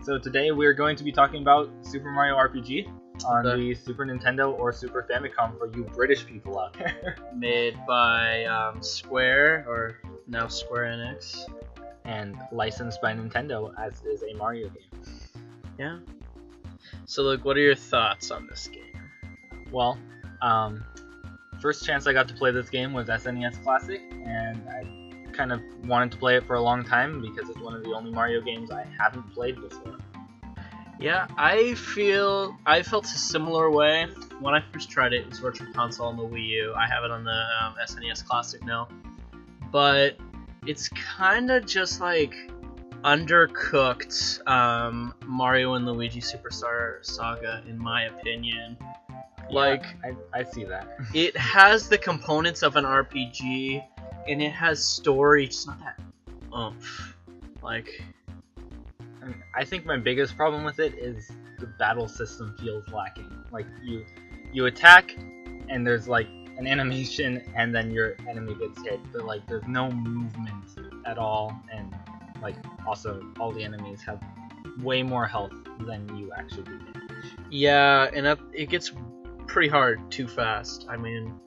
So today we're going to be talking about Super Mario RPG on the Super Nintendo or Super Famicom for you British people out there. Made by Square, or now Square Enix. And licensed by Nintendo, as is a Mario game. Yeah. So, look, what are your thoughts on this game? Well, first chance I got to play this game was SNES Classic, and I kind of wanted to play it for a long time because it's one of the only Mario games I haven't played before. Yeah, I felt a similar way when I first tried it. It was Virtual Console on the Wii U. I have it on the SNES Classic now. But it's kind of just like undercooked Mario and Luigi Superstar Saga, in my opinion. Like, yeah, I see that. It has the components of an RPG, and it has story, just not that oomph. Like, I think my biggest problem with it is the battle system feels lacking. Like, you attack, and there's like an animation, and then your enemy gets hit, but like there's no movement at all, and like also all the enemies have way more health than you actually do damage. Yeah, and it gets pretty hard too fast. I mean,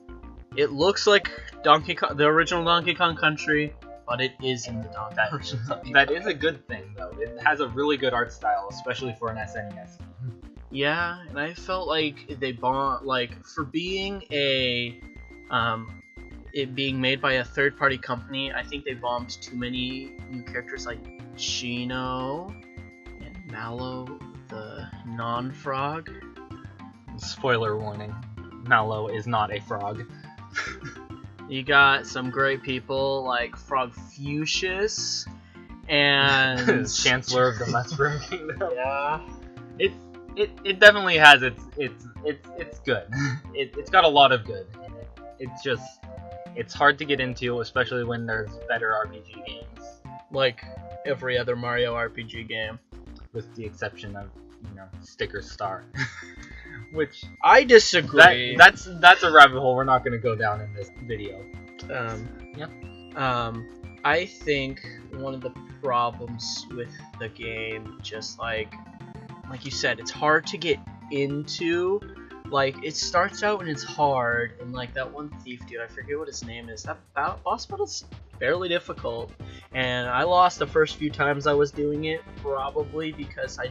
it looks like the original Donkey Kong Country, but it isn't the Donkey Kong. That is a good thing, though. It has a really good art style, especially for an SNES. Yeah, and I felt like they for being it being made by a third-party company, I think they bombed too many new characters like Geno and Mallow, the non-frog. Spoiler warning, Mallow is not a frog. You got some great people like Frogfucius and Chancellor of the Mushroom Kingdom. Yeah, it definitely has it's good. It's got a lot of good in it. It's hard to get into, especially when there's better RPG games. Like every other Mario RPG game, with the exception of, Sticker Star. Which I disagree. That's a rabbit hole we're not going to go down in this video. I think one of the problems with the game, just like you said, it's hard to get into. Like, it starts out and it's hard, and like that one thief dude, I forget what his name is. That boss battle's fairly difficult, and I lost the first few times I was doing it, probably because I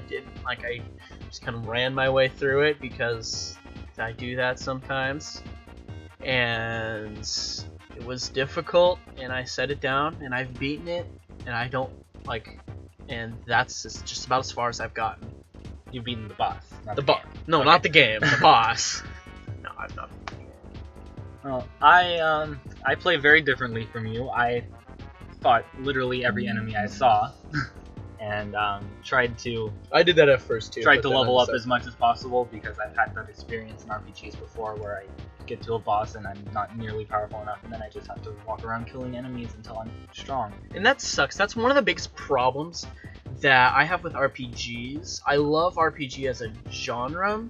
just kind of ran my way through it, because I do that sometimes, and it was difficult, and I set it down, and I've beaten it, and I don't and that's just about as far as I've gotten. You've beaten the boss. No, not the game. The boss. No, I've not. Well, I play very differently from you. I fought literally every enemy I saw, and tried to. I did that at first too. Tried to level up as much as possible, because I've had that experience in RPGs before, where I get to a boss and I'm not nearly powerful enough, and then I just have to walk around killing enemies until I'm strong. And that sucks. That's one of the biggest problems that I have with RPGs. I love RPG as a genre,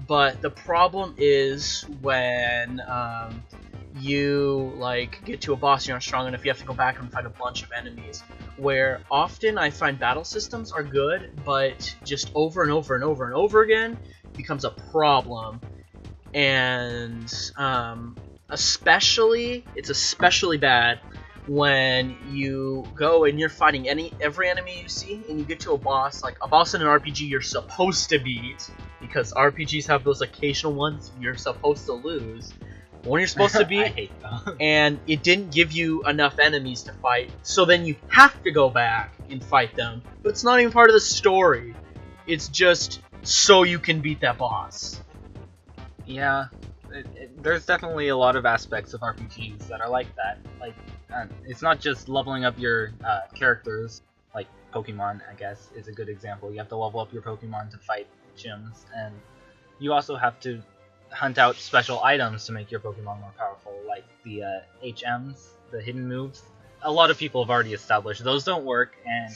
but the problem is when you get to a boss, you're not strong enough, you have to go back and fight a bunch of enemies, where often I find battle systems are good, but just over and over and over and over again becomes a problem. And it's especially bad when you go and you're fighting every enemy you see, and you get to a boss in an RPG you're supposed to beat, because RPGs have those occasional ones you're supposed to lose. When you're supposed to beat, I hate them. And it didn't give you enough enemies to fight, so then you have to go back and fight them. But it's not even part of the story. It's just so you can beat that boss. Yeah, there's definitely a lot of aspects of RPGs that are like that. It's not just leveling up your characters, like Pokemon, I guess, is a good example. You have to level up your Pokemon to fight gyms, and you also have to hunt out special items to make your Pokemon more powerful, like the HMs, the hidden moves. A lot of people have already established those don't work, and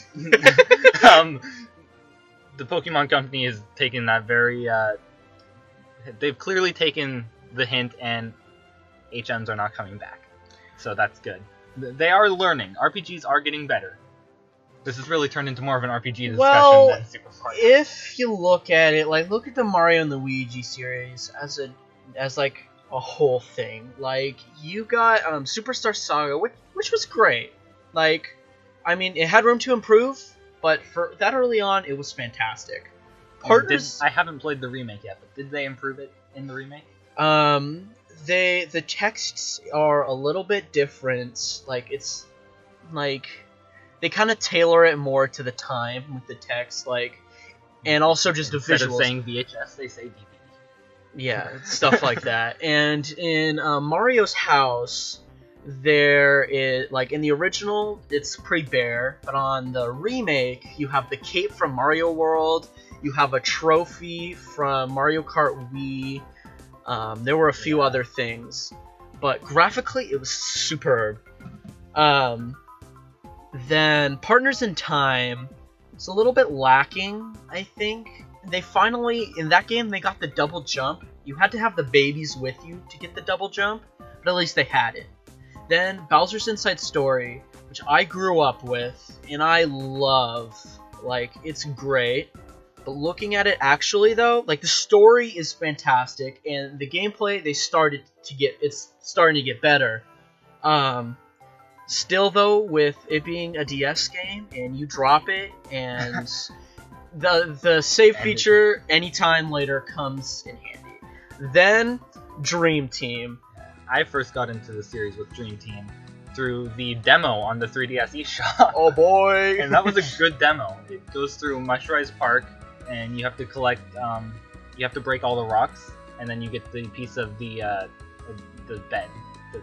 the Pokemon Company is taking that very... they've clearly taken the hint, and HMs are not coming back. So that's good. They are learning. RPGs are getting better. This has really turned into more of an RPG discussion Well, than Super Mario. if you look at it, like, look at the Mario and Luigi series as like a whole thing. Like, you got Superstar Saga, which was great. Like, I mean, it had room to improve, but for that early on, it was fantastic. Partners, I haven't played the remake yet, but did they improve it in the remake? the texts are a little bit different. Like, it's like they kind of tailor it more to the time with the text, like, and also just the visuals. Instead of saying VHS, they say DVD. Yeah, stuff like that. And in Mario's house, there is, like, in the original, it's pretty bare, but on the remake, you have the cape from Mario World, you have a trophy from Mario Kart Wii, there were a few other things, but graphically, it was superb. Then Partners in Time, it's a little bit lacking, I think. They finally, in that game, they got the double jump. You had to have the babies with you to get the double jump, but at least they had it. Then Bowser's Inside Story, which I grew up with, and I love. Like, it's great. But looking at it actually, though, like, the story is fantastic, and the gameplay, it's starting to get better. Still, though, with it being a DS game, and you drop it, and the save feature anytime later comes in handy. Then, Dream Team. I first got into the series with Dream Team through the demo on the 3DS eShop. Oh boy! And that was a good demo. It goes through Mushrise Park, and you have to collect, you have to break all the rocks, and then you get the piece of the bed, the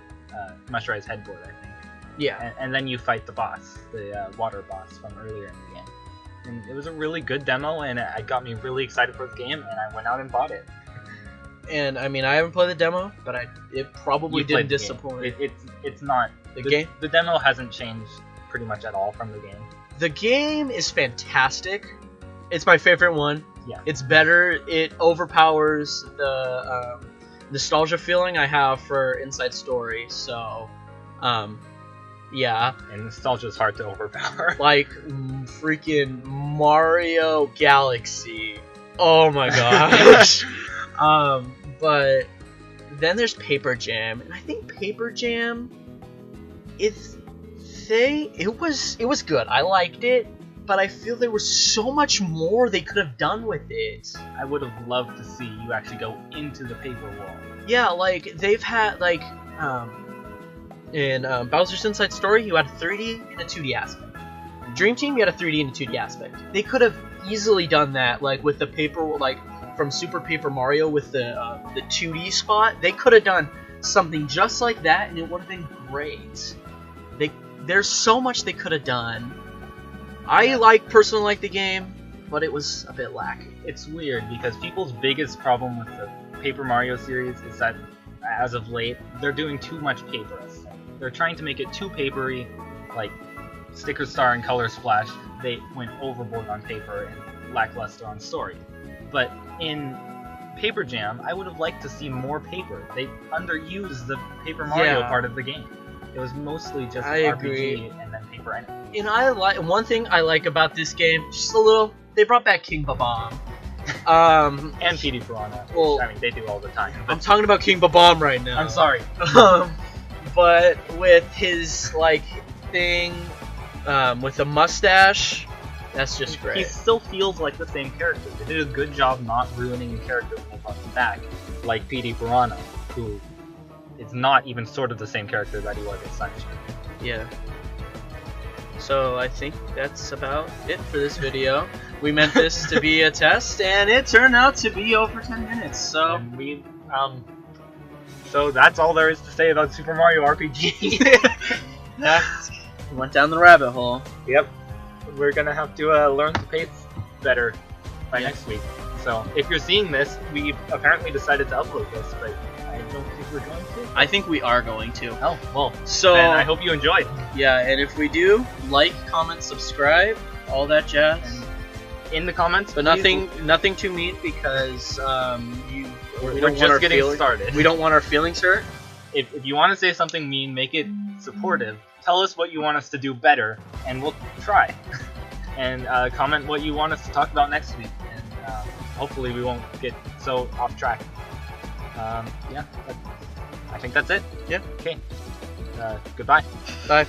Mushrise headboard, I think. Yeah. And then you fight the boss, the water boss from earlier in the game. And it was a really good demo, and it got me really excited for the game, and I went out and bought it. And I mean, I haven't played the demo, but it probably didn't disappoint. It's not the game. The demo hasn't changed pretty much at all from the game. The game is fantastic. It's my favorite one. Yeah. It's better. It overpowers the nostalgia feeling I have for Inside Story. So, yeah. And nostalgia is hard to overpower. Like, freaking Mario Galaxy. Oh my gosh. But then there's Paper Jam, and I think Paper Jam, it was good. I liked it, but I feel there was so much more they could have done with it. I would have loved to see you actually go into the paper wall. Yeah, like, they've had, like, in Bowser's Inside Story, you had a 3D and a 2D aspect. In Dream Team, you had a 3D and a 2D aspect. They could have easily done that, like, with the paper, like, from Super Paper Mario with the 2D spot. They could have done something just like that, and it would have been great. There's so much they could have done. I personally like the game, but it was a bit lacking. It's weird because people's biggest problem with the Paper Mario series is that, as of late, they're doing too much paper. They're trying to make it too papery, like Sticker Star and Color Splash. They went overboard on paper and lackluster on story. But in Paper Jam, I would have liked to see more paper. They underused the Paper Mario part of the game. It was mostly just RPG agree. And then paper anime. And one thing I like about this game, just a little, they brought back King Babam. And PD Piranha. Well, I mean, they do all the time. I'm talking about King Babam right now. I'm sorry. But with his, like, thing, with the mustache, that's just great. He still feels like the same character. They did a good job not ruining the character when they brought him back, like PD Piranha, who is not even sort of the same character that he was in Sunshine. Yeah. So I think that's about it for this video. We meant this to be a test, and it turned out to be over 10 minutes. So so that's all there is to say about Super Mario RPG. We went down the rabbit hole. Yep. We're gonna have to learn to pace better by next week. So if you're seeing this, we apparently decided to upload this, but I don't think we're going to. I think we are going to. Oh, well. So then I hope you enjoyed. Yeah, and if we do, like, comment, subscribe, all that jazz. And in the comments, but nothing too mean, because we're just getting started. We don't want our feelings hurt. If you want to say something mean, make it supportive. tell us what you want us to do better, and we'll try. And comment what you want us to talk about next week, and hopefully we won't get so off track. Yeah, I think that's it. Yeah. Okay. Goodbye. Bye.